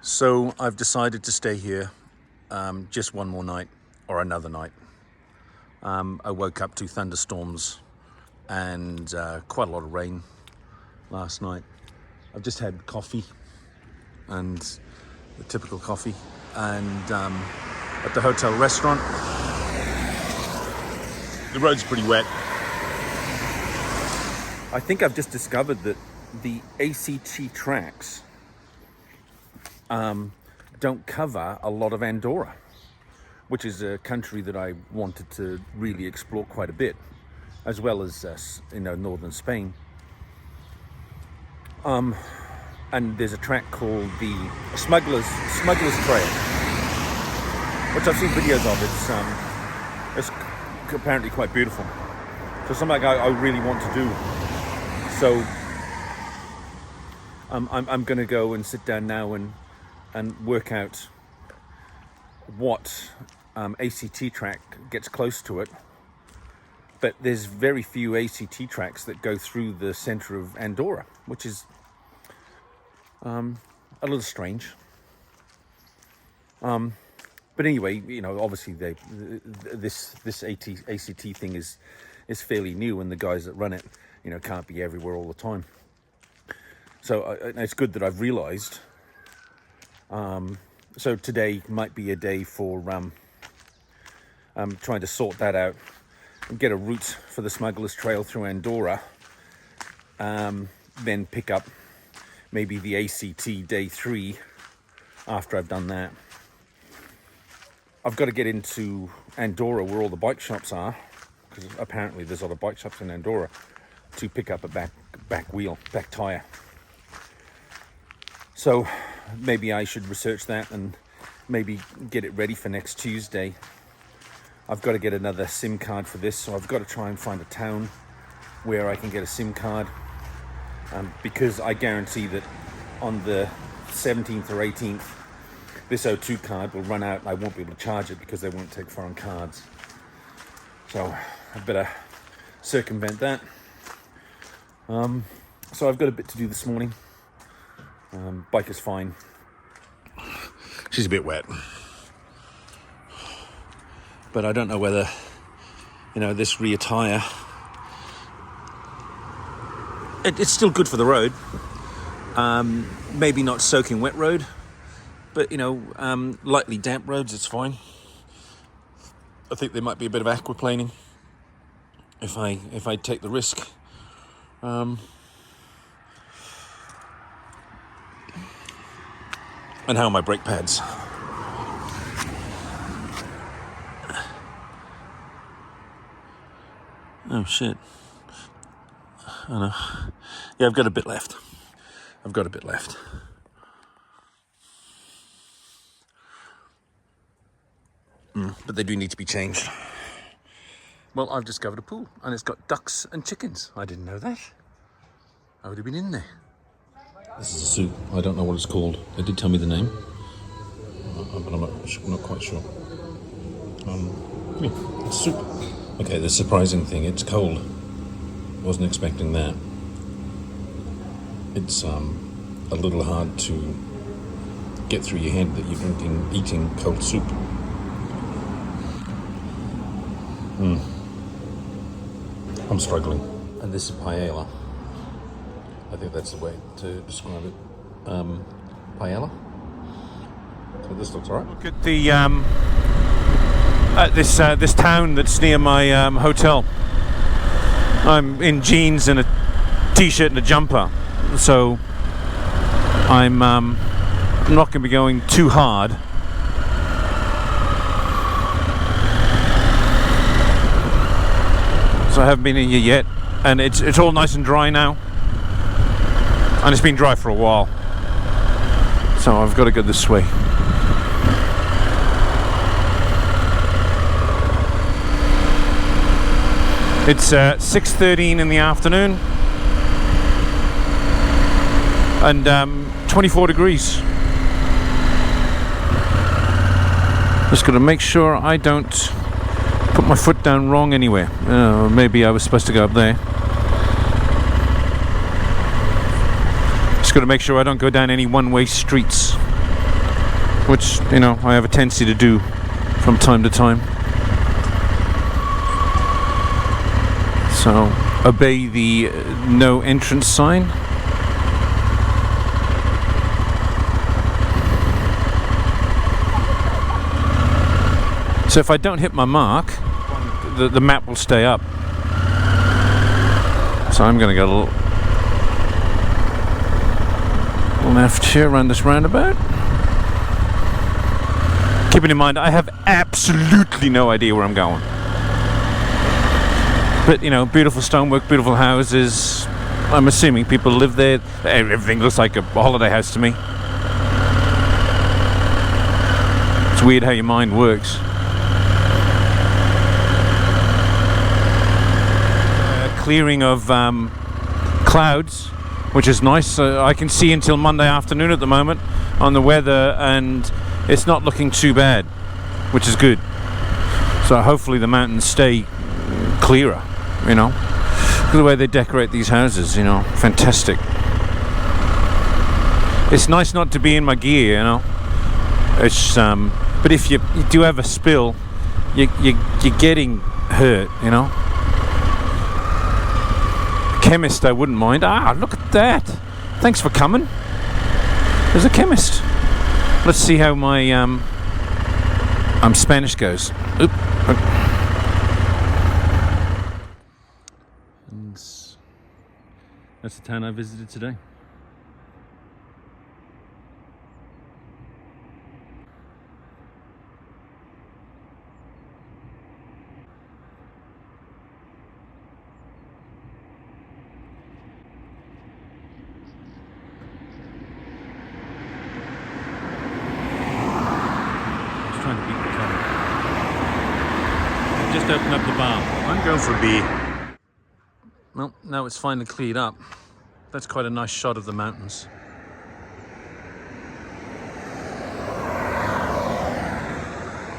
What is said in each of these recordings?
So I've decided to stay here just one more night or another night. I woke up to thunderstorms and quite a lot of rain last night. I've just had coffee and the typical coffee and at the hotel restaurant. The road's pretty wet. I think I've just discovered that the ACT tracks don't cover a lot of Andorra, which is a country that I wanted to really explore quite a bit, as well as northern Spain. And there's a track called the Smugglers Trail, which I've seen videos of. It's apparently quite beautiful. So something I really want to do. So I'm going to go and sit down now and work out what ACT track gets close to it. But there's very few ACT tracks that go through the center of Andorra, which is a little strange. But anyway, obviously this ACT thing is fairly new, and the guys that run it, can't be everywhere all the time. So it's good that I've realized. So today might be a day for trying to sort that out and get a route for the Smugglers Trail through Andorra. Then pick up maybe the ACT day 3 after I've done that. I've got to get into Andorra where all the bike shops are, because apparently there's a lot of bike shops in Andorra, to pick up a back tire. So maybe I should research that and maybe get it ready for next Tuesday. I've got to get another SIM card for this, so I've got to try and find a town where I can get a SIM card, because I guarantee that on the 17th or 18th, this O2 card will run out and I won't be able to charge it because they won't take foreign cards. So I better circumvent that. So I've got a bit to do this morning. Bike is fine. She's a bit wet. But I don't know whether, this rear tyre, it's still good for the road. Maybe not soaking wet road, but, lightly damp roads, it's fine. I think there might be a bit of aquaplaning if I take the risk. And how are my brake pads? Oh shit. Oh no. Yeah, I've got a bit left. But they do need to be changed. Well, I've discovered a pool and it's got ducks and chickens. I didn't know that. I would have been in there. This is a soup. I don't know what it's called. They did tell me the name, but I'm not quite sure. Yeah, it's soup. Okay, the surprising thing, it's cold. Wasn't expecting that. It's a little hard to get through your head that you're eating cold soup. I'm struggling. And this is paella. I think that's the way to describe it. Paella. So this looks alright. Look at the this town that's near my hotel. I'm in jeans and a t-shirt and a jumper, so I'm not going to be going too hard. So I haven't been in here yet, and it's all nice and dry now. And it's been dry for a while, so I've got to go this way. It's 6:13 in the afternoon and 24 degrees. Just got to make sure I don't put my foot down wrong anywhere. Maybe I was supposed to go up there. Just got to make sure I don't go down any one-way streets. which, you know, I have a tendency to do from time to time. So obey the no entrance sign. So if I don't hit my mark, the map will stay up. So I'm going to go a little left here around this roundabout. Keeping in mind, I have absolutely no idea where I'm going. But, you know, beautiful stonework, beautiful houses. I'm assuming people live there. Everything looks like a holiday house to me. It's weird how your mind works. Clearing of clouds, which is nice. I can see until Monday afternoon at the moment on the weather, and it's not looking too bad, which is good. So hopefully the mountains stay clearer, you know. Look at the way they decorate these houses, you know. Fantastic. It's nice not to be in my gear, you know. It's but if you do have a spill, you're getting hurt, you know. Chemist, I wouldn't mind. Ah, look at that. Thanks for coming. There's a chemist. Let's see how my Spanish goes. Oop. And that's the town I visited today. Just open up the bar. I'm going for a beer. Well, now it's finally cleared up. That's quite a nice shot of the mountains.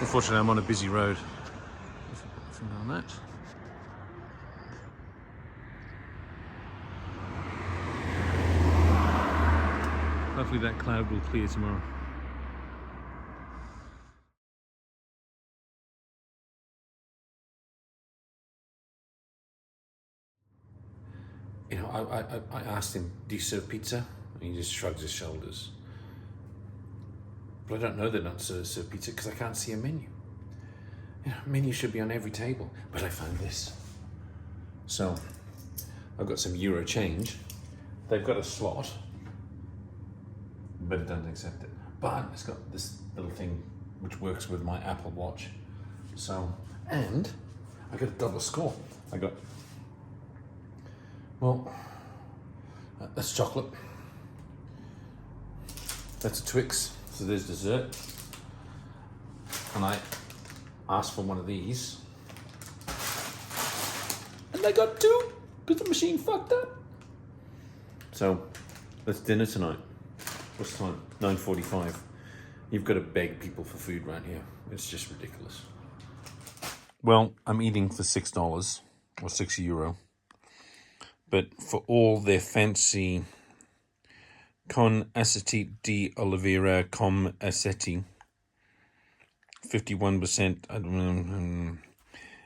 Unfortunately, I'm on a busy road. Nothing on that. Hopefully that cloud will clear tomorrow. You know, I asked him, do you serve pizza? And he just shrugs his shoulders. But I don't know they don't serve pizza because I can't see a menu. You know, menu should be on every table. But I found this. So, I've got some euro change. They've got a slot, but it doesn't accept it. But it's got this little thing which works with my Apple Watch. So, and I got a double score. I got, well, that's chocolate. That's a Twix. So there's dessert. And I asked for one of these. And I got two because the machine fucked up. So that's dinner tonight. What's the time? 9:45. You've got to beg people for food right here. It's just ridiculous. Well, I'm eating for $6 or €6. But for all their fancy con acetate di oliveira com acetti, 51%,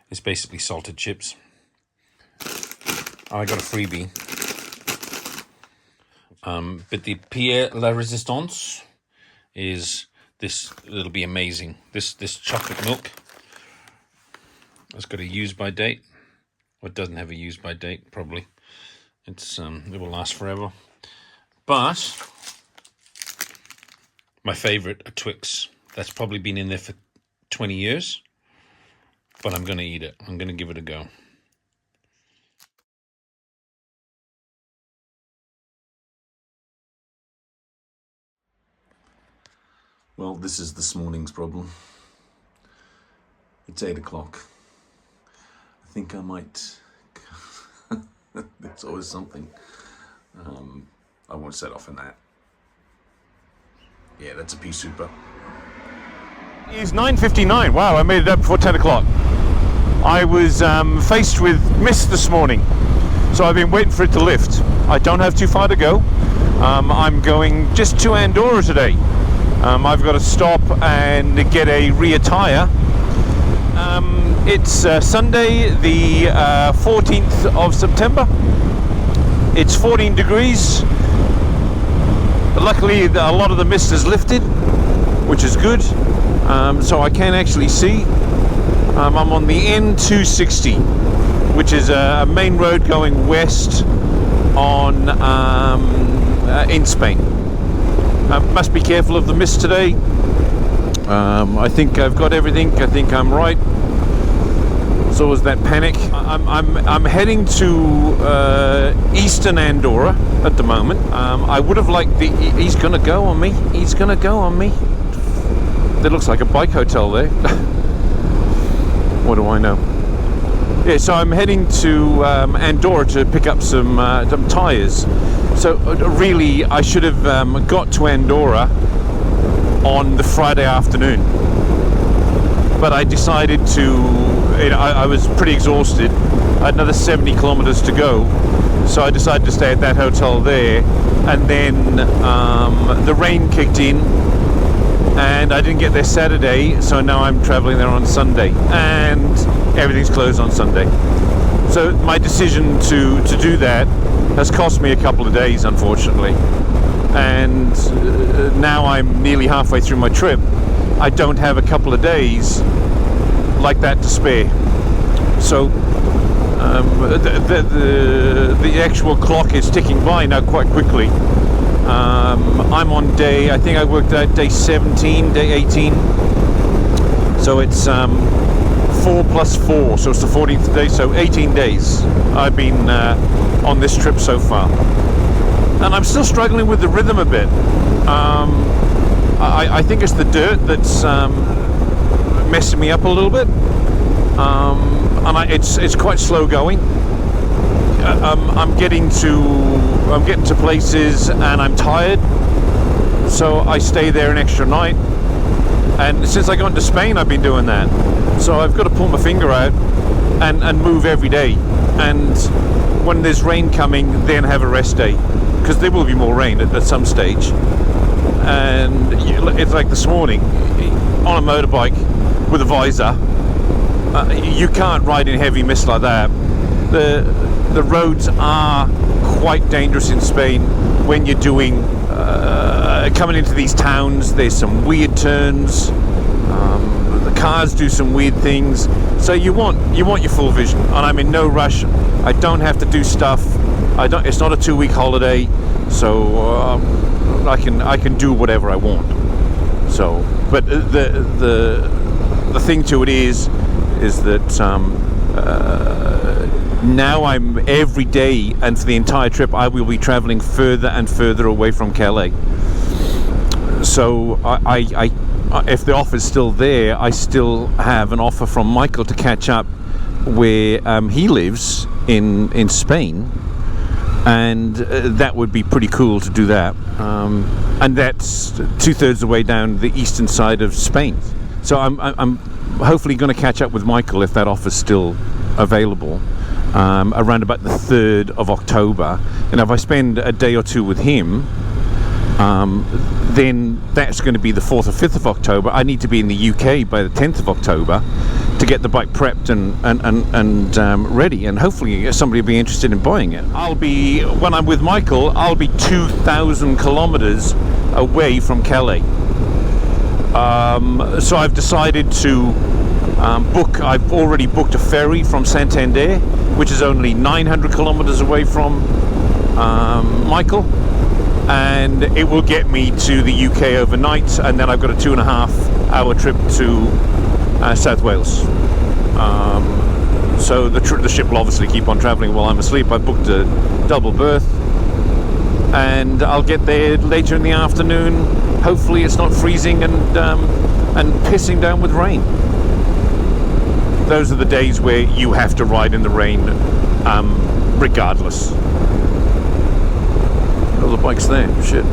it's basically salted chips. I got a freebie. But the Pierre La Resistance is this, it'll be amazing. This chocolate milk. It's got a use by date. Well, it doesn't have a use by date, probably. It's it will last forever. But my favorite, a Twix. That's probably been in there for 20 years. But I'm going to eat it. I'm going to give it a go. Well, this is this morning's problem. It's 8 o'clock. I think I might... It's always something. I won't set off in that. Yeah, that's a pea super. It's 9:59. Wow, I made it up before 10 o'clock. I was faced with mist this morning, so I've been waiting for it to lift. I don't have too far to go. I'm going just to Andorra today. I've got to stop and get a rear tyre. It's Sunday, the 14th of September. It's 14 degrees. Luckily, a lot of the mist has lifted, which is good. So I can actually see. I'm on the N260, which is a main road going west on in Spain. Must be careful of the mist today. I think I've got everything. I think I'm right. There's always that panic. I'm heading to eastern Andorra at the moment. I would have liked the. He's gonna go on me. He's gonna go on me. There looks like a bike hotel there. What do I know? Yeah, so I'm heading to Andorra to pick up some tyres. So really, I should have got to Andorra on the Friday afternoon. But I decided to, I was pretty exhausted. I had another 70 kilometers to go. So I decided to stay at that hotel there. And then the rain kicked in. And I didn't get there Saturday, so now I'm traveling there on Sunday, and everything's closed on Sunday. So my decision to do that has cost me a couple of days, unfortunately, and now I'm nearly halfway through my trip. I don't have a couple of days like that to spare. So the actual clock is ticking by now quite quickly. I'm on day, I think I worked out day 17, day 18. So it's 4 plus 4, so it's the 14th day, so 18 days I've been on this trip so far. And I'm still struggling with the rhythm a bit. I think it's the dirt that's messing me up a little bit. And it's quite slow going. I'm getting to places and I'm tired, so I stay there an extra night. And since I got into Spain, I've been doing that. So I've got to pull my finger out and move every day. And when there's rain coming, then have a rest day, because there will be more rain at some stage. And it's like this morning on a motorbike with a visor. You can't ride in heavy mist like that. The roads are quite dangerous in Spain when you're doing coming into these towns. There's some weird turns. The cars do some weird things. So you want your full vision. And I'm in no rush. I don't have to do stuff. It's not a 2-week holiday, so I can do whatever I want. So, but the thing to it is that. Now I'm every day, and for the entire trip I will be traveling further and further away from Calais. So I if the offer's still there, I still have an offer from Michael to catch up where he lives in Spain, and that would be pretty cool to do that. And that's 2/3 the way down the eastern side of Spain. So I'm hopefully going to catch up with Michael if that offer's still available. Around about the 3rd of October, and if I spend a day or two with him, then that's going to be the 4th or 5th of October. I need to be in the UK by the 10th of October to get the bike prepped and ready, and hopefully somebody will be interested in buying it. When I'm with Michael, I'll be 2,000 kilometers away from Calais. So I've decided to I've already booked a ferry from Santander, which is only 900 kilometers away from Michael, and it will get me to the UK overnight, and then I've got a 2.5-hour trip to South Wales. So the ship will obviously keep on traveling while I'm asleep. I booked a double berth, and I'll get there later in the afternoon. Hopefully it's not freezing and pissing down with rain. Those are the days where you have to ride in the rain, regardless. All the bikes there, shit.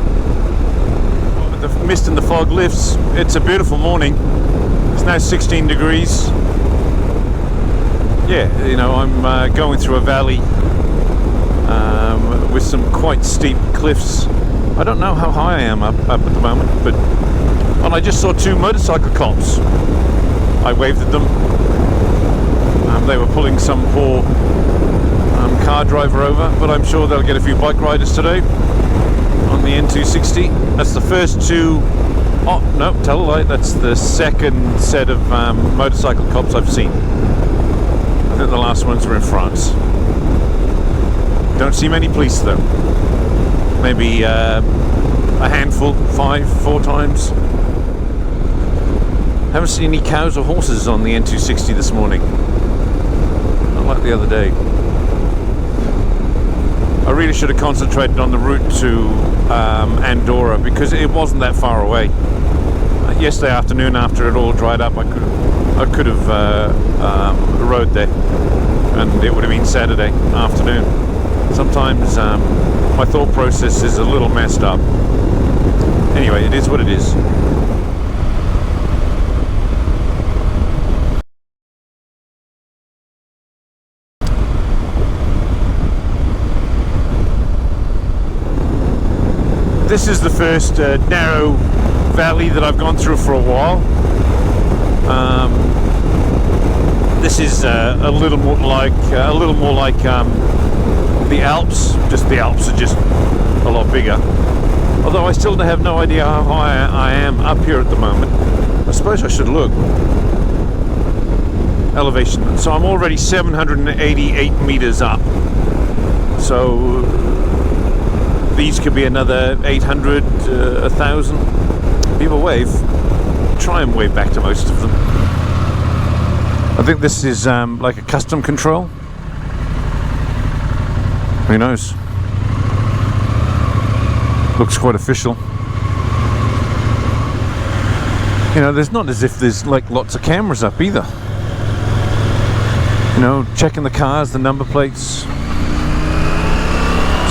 The mist and the fog lifts. It's a beautiful morning. It's now 16 degrees. Yeah, I'm going through a valley with some quite steep cliffs. I don't know how high I am up at the moment, but I just saw two motorcycle cops. I waved at them. They were pulling some poor car driver over, but I'm sure they'll get a few bike riders today on the N260. That's the first two. Oh no, tell a lie. That's the second set of motorcycle cops I've seen. I think the last ones were in France. Don't see many police though. Maybe a handful, 4 times. Haven't seen any cows or horses on the N260 this morning. Not like the other day. I really should have concentrated on the route to Andorra because it wasn't that far away. Yesterday afternoon, after it all dried up, I could have rode there, and it would have been Saturday afternoon. Sometimes my thought process is a little messed up. Anyway, it is what it is. This is the first narrow valley that I've gone through for a while. This is a little more like the Alps. Just the Alps are just a lot bigger. Although I still have no idea how high I am up here at the moment. I suppose I should look. Elevation. So I'm already 788 meters up. So these could be another 800, 1,000. People wave. Try and wave back to most of them. I think this is like a custom control. Who knows? Looks quite official. You know, there's not as if there's like lots of cameras up either. You know, checking the cars, the number plates.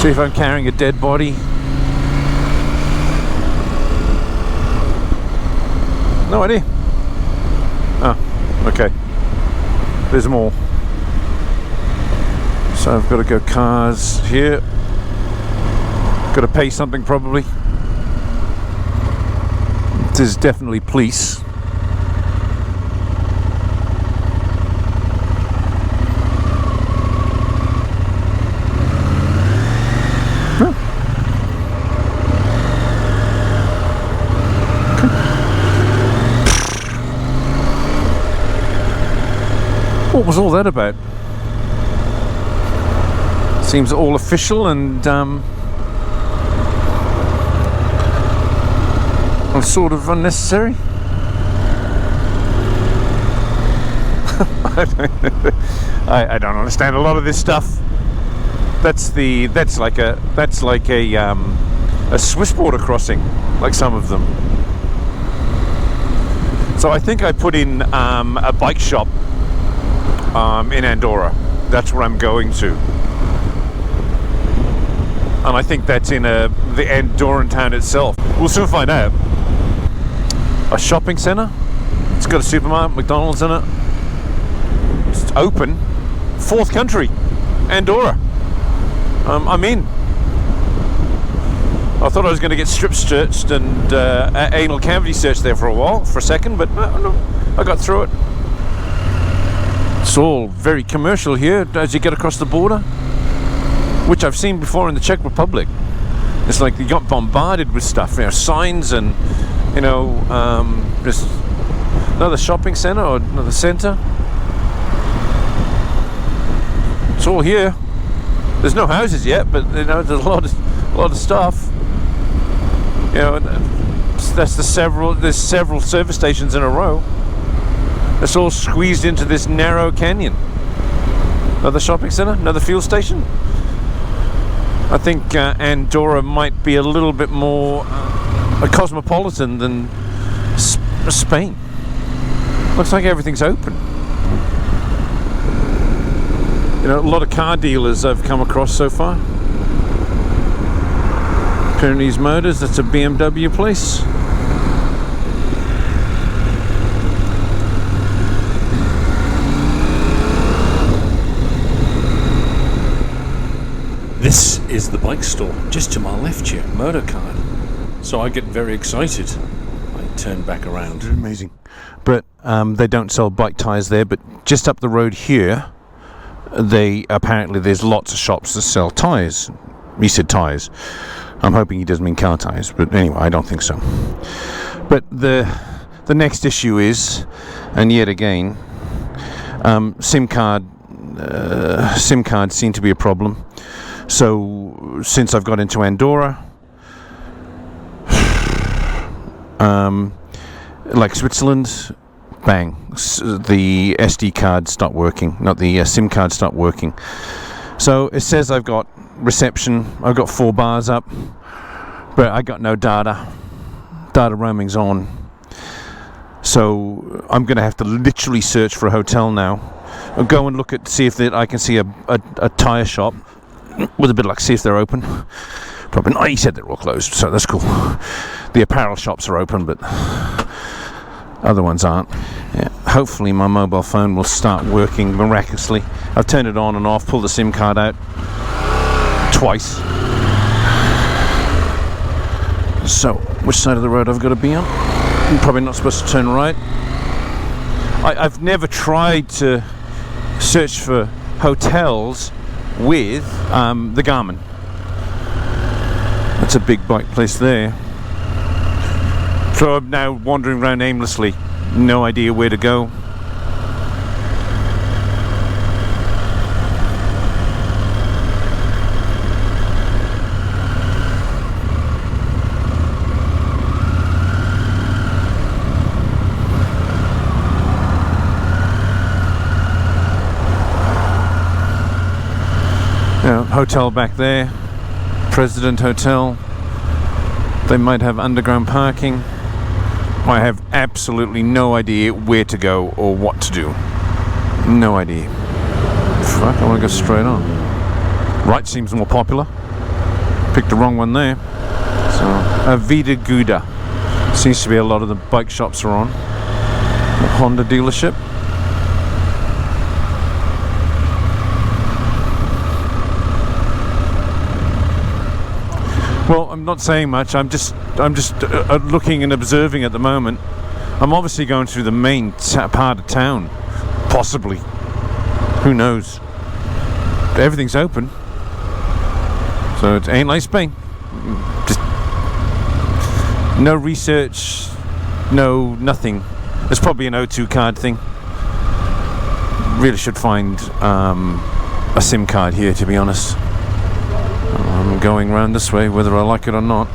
See if I'm carrying a dead body. No idea. Oh, okay. There's more. So I've got to go cars here. Got to pay something probably. There's definitely police. What was all that about? Seems all official and sort of unnecessary. I don't understand a lot of this stuff. That's like a Swiss border crossing, like some of them. So I think I put in a bike shop in Andorra. That's where I'm going to, and I think that's in the Andorran town itself. We'll soon find out. A shopping centre. It's got a supermarket, McDonald's in it. It's open. 4th country, Andorra. I'm in. I thought I was going to get strip searched and anal cavity searched there for a second, but no, I got through it. It's all very commercial here as you get across the border, which I've seen before in the Czech Republic. It's like you got bombarded with stuff, you know, signs and, you know, just another shopping centre or another centre. It's all here. There's no houses yet, but you know, there's a lot of stuff. You know, there's several service stations in a row. It's all squeezed into this narrow canyon. Another shopping centre, another fuel station. I think Andorra might be a little bit more cosmopolitan than Spain. Looks like everything's open. You know, a lot of car dealers I've come across so far. Pyrenees Motors, that's a BMW place. This is the bike store just to my left here, Motorcard. So I get very excited. I turn back around. Amazing. But they don't sell bike tyres there, but just up the road here, apparently there's lots of shops that sell tyres. He said tyres. I'm hoping he doesn't mean car tyres, but anyway, I don't think so. But the next issue is, and yet again, SIM cards seem to be a problem. So since I've got into Andorra, like Switzerland, bang, the SD card stopped working, not the SIM card stopped working. So it says I've got reception, I've got 4 bars up, but I got no data. Data roaming's on. So I'm going to have to literally search for a hotel now. I'll go and look at, see if I can see a tyre shop with a bit of luck, see if they're open. Probably not. He said they're all closed, so that's cool. The apparel shops are open, but other ones aren't. Yeah. Hopefully my mobile phone will start working miraculously. I've turned it on and off, pulled the SIM card out twice. So, which side of the road I've got to be on? I'm probably not supposed to turn right. I've never tried to search for hotels with the Garmin. That's a big bike place there. So I'm now wandering around aimlessly, no idea where to go. Hotel back there, President Hotel. They might have underground parking. I have absolutely no idea where to go or what to do. No idea. Fuck, I want to go straight on. Right seems more popular. Picked the wrong one there. So, Vida Gouda. Seems to be a lot of the bike shops are on. A Honda dealership. Well, I'm not saying much. I'm just looking and observing at the moment. I'm obviously going through the main part of town, possibly. Who knows? Everything's open, so it ain't like Spain. Just no research, no nothing. It's probably an O2 card thing. Really should find a SIM card here, to be honest. I'm going round this way, whether I like it or not.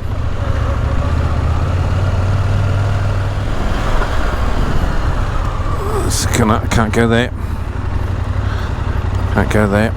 Can't go there. Can't go there.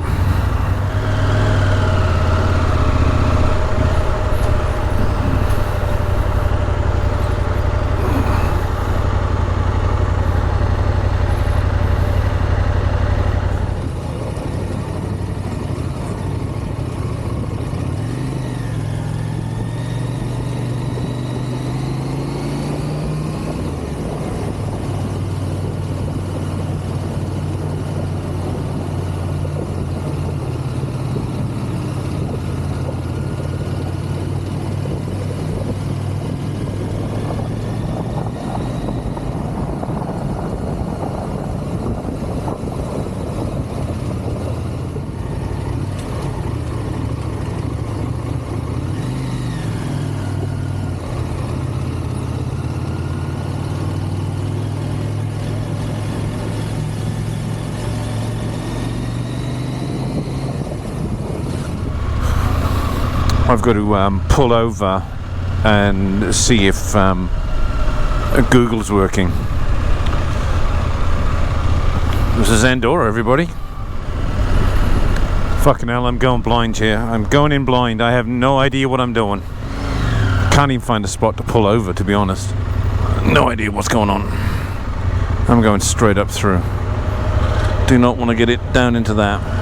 I've got to pull over and see if Google's working. This is Andorra, everybody. Fucking hell, I'm going blind here. I'm going in blind. I have no idea what I'm doing. Can't even find a spot to pull over, to be honest. No idea what's going on. I'm going straight up through. Do not want to get it down into that.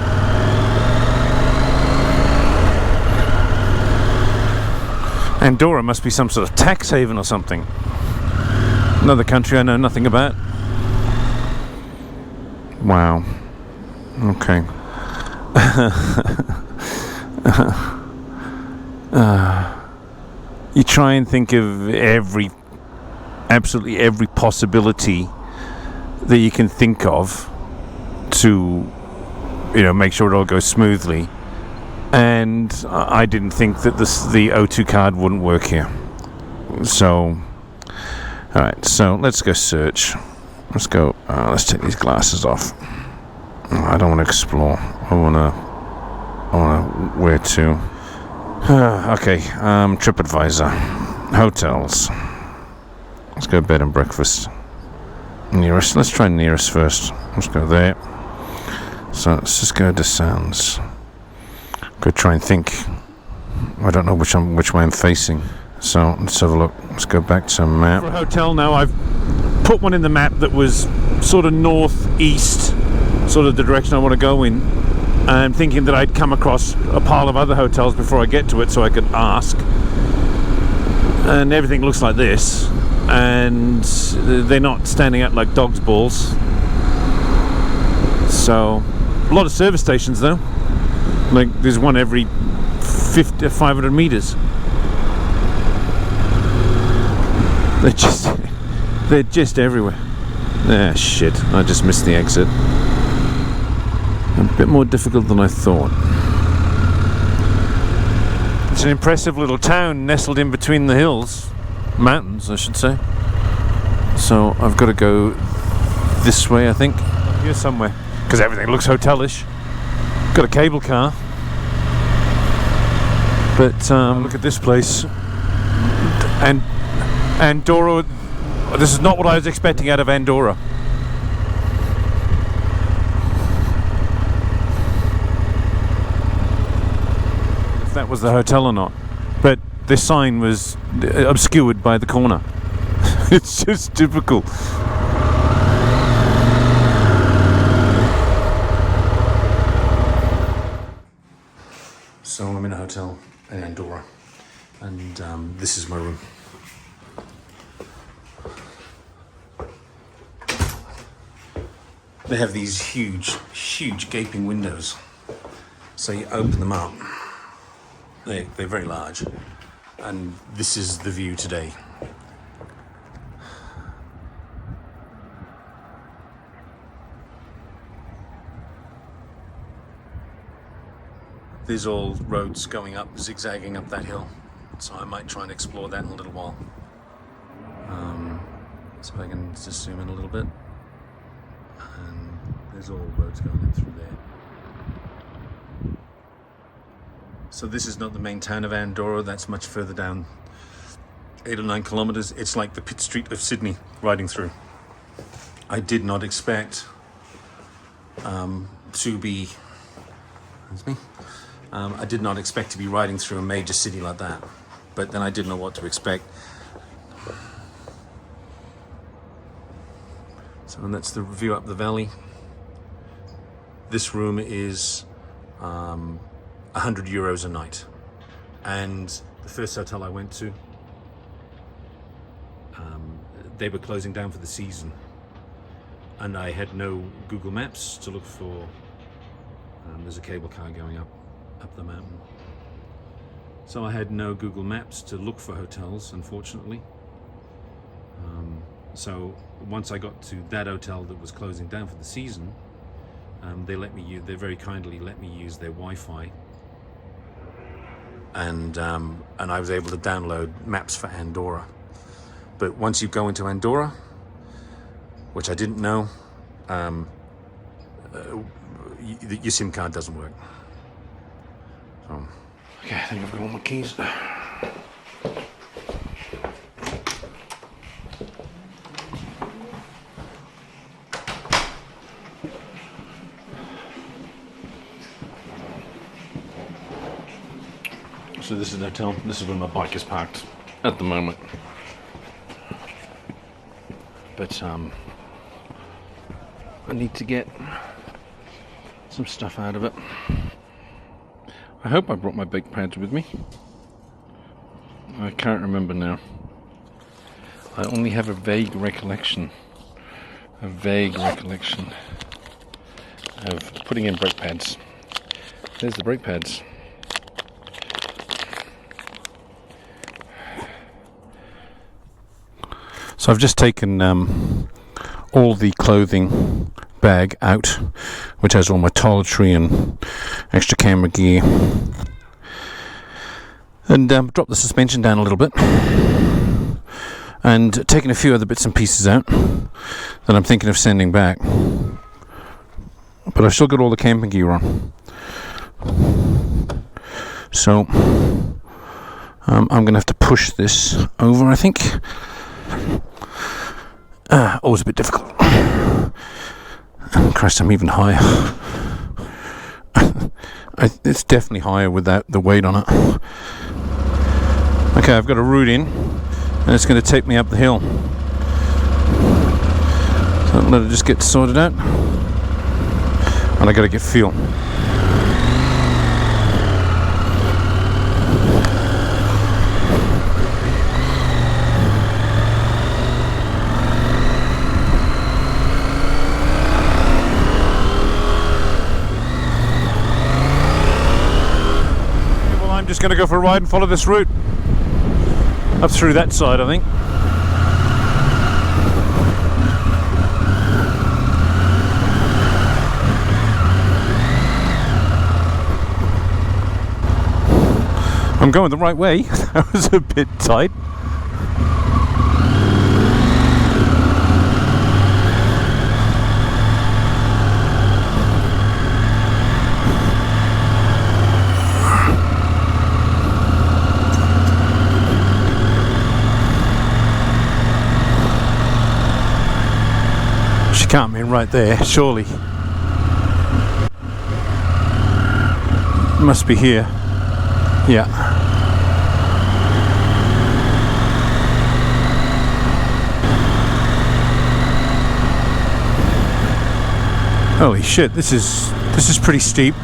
Andorra must be some sort of tax haven or something. Another country I know nothing about. Wow. Okay. You try and think of absolutely every possibility that you can think of to, make sure it all goes smoothly. And I didn't think that the O2 card wouldn't work here. So, all right. So let's go search. Let's go. Let's take these glasses off. I don't want to explore. I want to. Where to? Okay. TripAdvisor. Hotels. Let's go bed and breakfast. Nearest. Let's try nearest first. Let's go there. So let's just go to sounds. Go try and think. I don't know which way I'm facing. So let's have a look. Let's go back to map. For a hotel now, I've put one in the map that was sort of northeast, sort of the direction I want to go in. I'm thinking that I'd come across a pile of other hotels before I get to it, so I could ask. And everything looks like this, and they're not standing out like dog's balls. So a lot of service stations though. Like there's one every 500 meters. They're just everywhere. Ah, shit. I just missed the exit. A bit more difficult than I thought. It's an impressive little town nestled in between the hills. Mountains, I should say. So I've got to go this way, I think. Here somewhere. Because everything looks hotelish. Got a cable car. But look at this place. And Andorra, this is not what I was expecting out of Andorra. If that was the hotel or not. But this sign was obscured by the corner. It's just typical. So I'm in a hotel in Andorra, and this is my room. They have these huge gaping windows. So you open them up. They're very large. And this is the view today. There's all roads going up, zigzagging up that hill. So I might try and explore that in a little while. So if I can just zoom in a little bit. And there's all roads going up through there. So this is not the main town of Andorra, that's much further down, 8 or 9 kilometers. It's like the Pitt Street of Sydney riding through. I did not expect to be, that's me. I did not expect to be riding through a major city like that, but then I didn't know what to expect. So and that's the view up the valley. This room is 100 euros a night. And the first hotel I went to, they were closing down for the season. And I had no Google Maps to look for. There's a cable car going up the mountain. So I had no Google Maps to look for hotels, unfortunately. So once I got to that hotel that was closing down for the season, they very kindly let me use their Wi-Fi, and I was able to download maps for Andorra. But once you go into Andorra, which I didn't know, your SIM card doesn't work. So, okay, I think I've got all my keys. So this is the hotel. This is where my bike is parked at the moment. But I need to get some stuff out of it. I hope I brought my brake pads with me. I can't remember now. I only have a vague recollection of putting in brake pads. There's the brake pads. So I've just taken all the clothing bag out, which has all my toiletry and extra camera gear, and dropped the suspension down a little bit, and taken a few other bits and pieces out that I'm thinking of sending back. But I've still got all the camping gear on. So I'm going to have to push this over, I think. Always a bit difficult. Christ, I'm even higher. It's definitely higher without the weight on it. Okay, I've got a route in, and it's going to take me up the hill. So let it just get sorted out, and I got to get fuel. I'm just going to go for a ride and follow this route up through that side, I think. I'm going the right way. That was a bit tight. She can't mean right there, surely. Must be here. Yeah. Holy shit, this is pretty steep.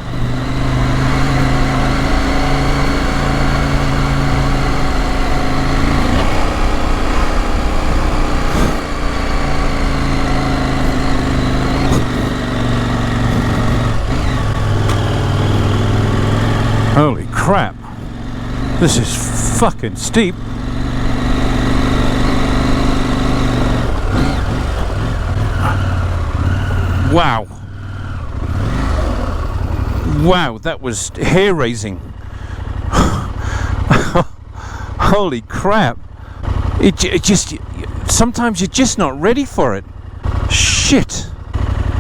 Holy crap. This is fucking steep. Wow. Wow, that was hair-raising. Holy crap. It just... Sometimes you're just not ready for it. Shit.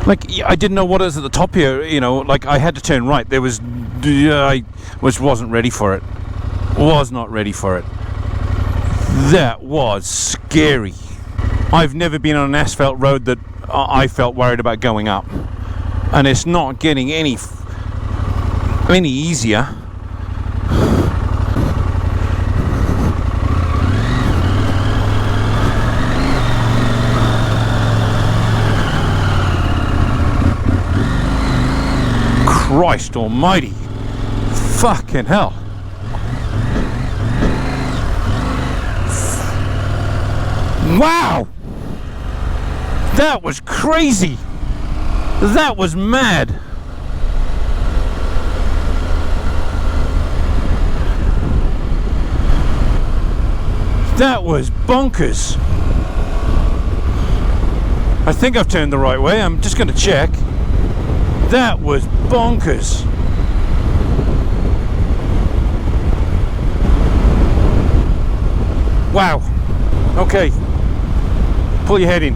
Like, I didn't know what was at the top here, you know, like I had to turn right. There was... I wasn't ready for it. Was not ready for it. That was scary. I've never been on an asphalt road that I felt worried about going up. And it's not getting any easier. Christ almighty. Fucking hell. Wow. That was crazy. That was mad. That was bonkers. I think I've turned the right way. I'm just going to check. That was bonkers. Wow. Okay. Pull your head in.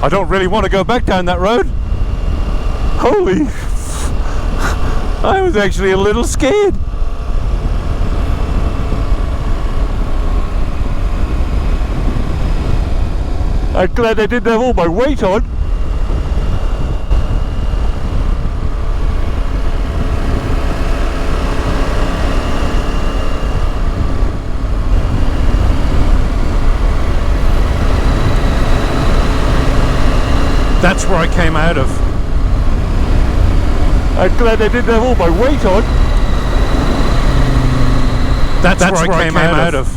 I don't really want to go back down that road. Holy... I was actually a little scared. I'm glad I didn't have all my weight on. That's where I came out of. I'm glad I didn't have all my weight on. That's where I came out of.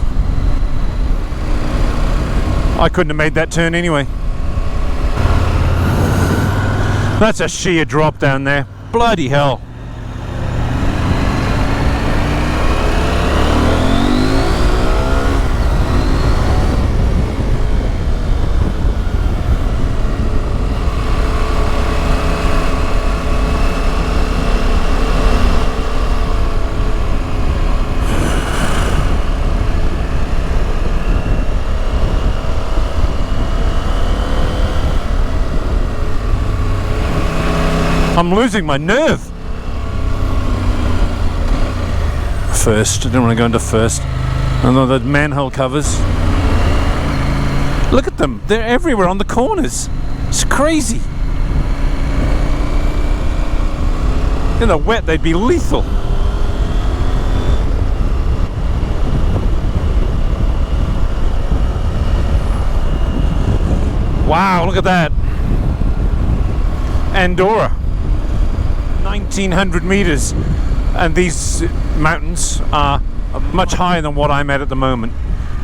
I couldn't have made that turn anyway. That's a sheer drop down there. Bloody hell. I'm losing my nerve. First, I don't want to go into first. And then the manhole covers. Look at them. They're everywhere on the corners. It's crazy. In the wet, they'd be lethal. Wow, look at that. Andorra. 1900 meters, and these mountains are much higher than what I'm at the moment,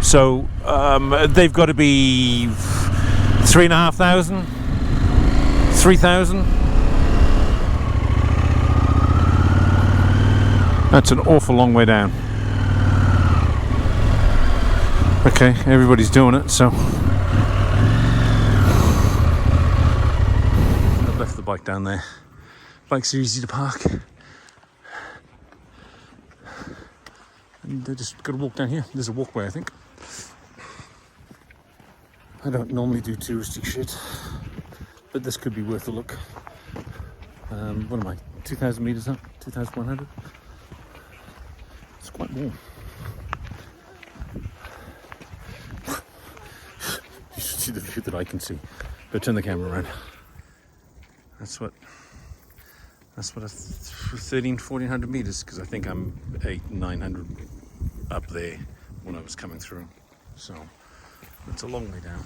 so they've got to be 3,500, 3,000. That's an awful long way down. Okay, everybody's doing it, so I've left the bike down there. Bikes are easy to park, and they just got to walk down here. There's a walkway, I think. I don't normally do touristy shit, but this could be worth a look. What am I, 2,000 meters up? 2,100? It's quite warm. You should see the view that I can see. Go turn the camera around. That's what a 1,400 meters, because I think I'm 900 up there when I was coming through. So it's a long way down.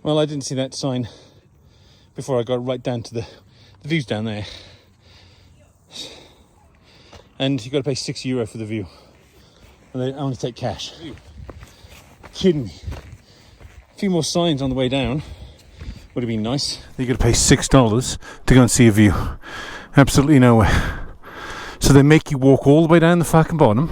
Well, I didn't see that sign before I got right down to the views down there. And you got to pay €6 for the view. And they only take cash. Kidding me. A few more signs on the way down. Would have been nice. You got to pay $6 to go and see a view. Absolutely nowhere. So they make you walk all the way down the fucking bottom.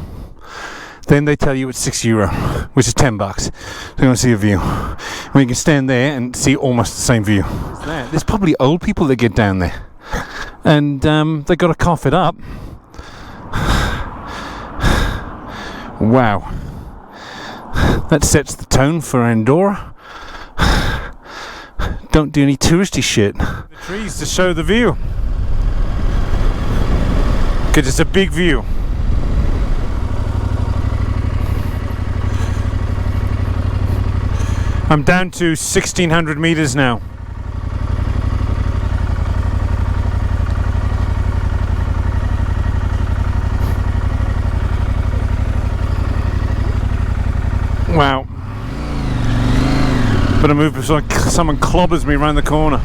Then they tell you it's €6, which is $10 to go and see a view. And you can stand there and see almost the same view. There's probably old people that get down there, and they got to cough it up. Wow, that sets the tone for Andorra. Don't do any touristy shit. The trees to show the view, because it's a big view. I'm down to 1,600 meters now. Wow. But I move before someone clobbers me around the corner.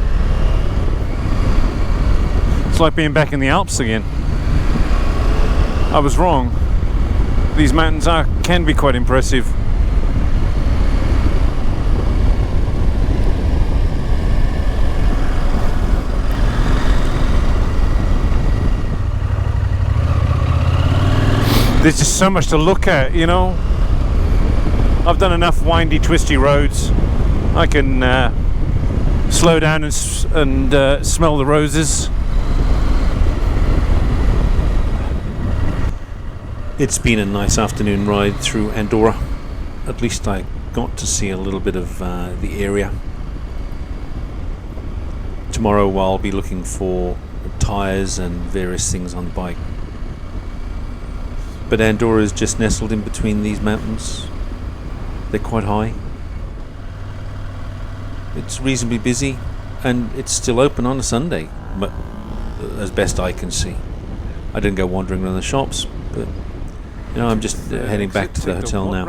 It's like being back in the Alps again. I was wrong. These mountains can be quite impressive. There's just so much to look at, you know. I've done enough windy, twisty roads. I can slow down and smell the roses. It's been a nice afternoon ride through Andorra. At least I got to see a little bit of the area. Tomorrow I'll be looking for tyres and various things on the bike. But Andorra is just nestled in between these mountains. They're quite high. It's reasonably busy, and it's still open on a Sunday, but as best I can see. I didn't go wandering around the shops, but you know, I'm just heading back to the hotel now.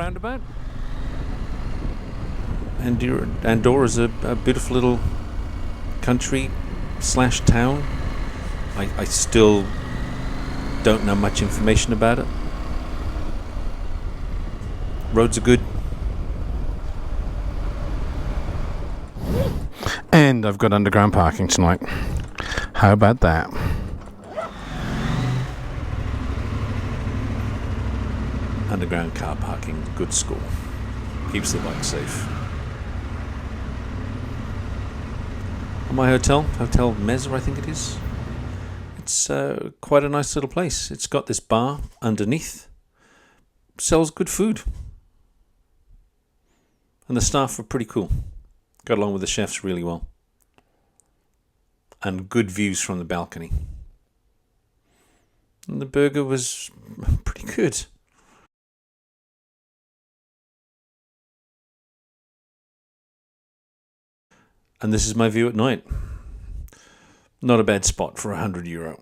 Andorra is a beautiful little country/town. I still don't know much information about it. Roads are good. And I've got underground parking tonight. How about that? Underground car parking, good score. Keeps the bike safe. My hotel, Hotel Mezza, I think it is. It's quite a nice little place. It's got this bar underneath. Sells good food. And the staff were pretty cool. Got along with the chefs really well. And good views from the balcony. And the burger was pretty good. And this is my view at night. Not a bad spot for €100.